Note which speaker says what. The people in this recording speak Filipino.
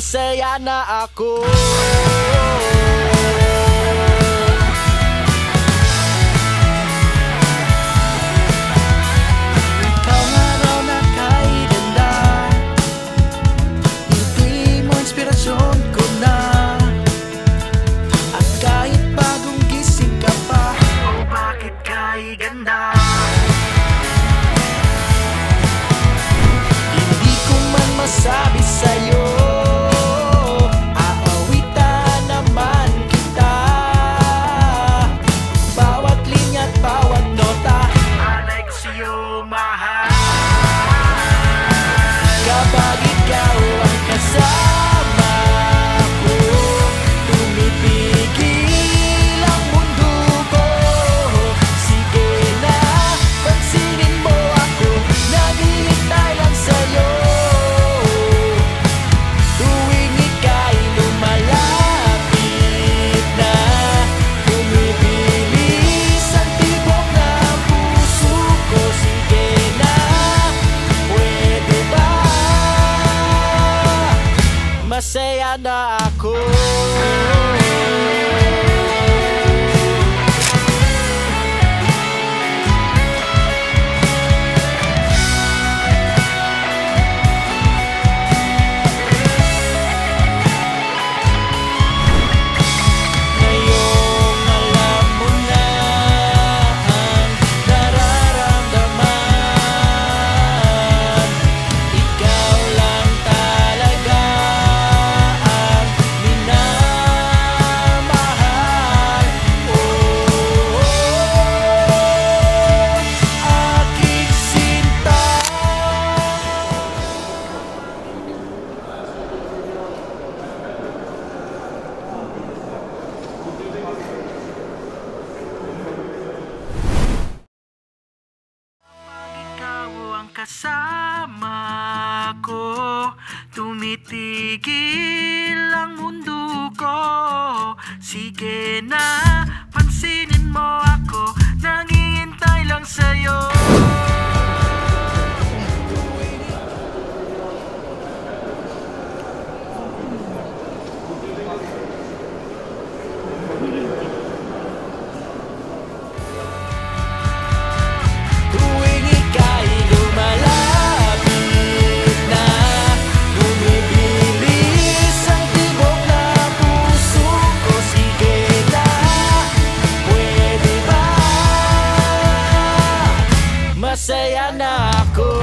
Speaker 1: masaya na ako. Ikaw nga raw na kay ganda, hindi mo inspirasyon ko na. At kahit bagong gising ka pa, oh bakit kay ganda? Hindi ko man masabi sa'yo, aawitan naman kita. Bawat linya at bawat nota, alay ko sa'yo mahal. Kapag ikaw ang kasama ko, tumipigil ang mundo ko. Sige na, pansinin mo ako, naghihintay lang sa'yo. Tuwing ika'y lumalapit na, bumibilis ang tibok ng puso ko. Sige na, pwede ba? Masaya na ako. Ngayong alam mo na ang nararamdaman, ikaw lang talaga ang minamahal. Oh, aking sinta. Ikaw ang kasama ko, tumitigil ang mundo ko. Sige na, pansinin mo ako, nanghihintay lang sa'yo. Tuwing ika'y lumalapit na, bumibilis ang tibok ng puso ko. Sige na, pwede ba? Masaya na ako.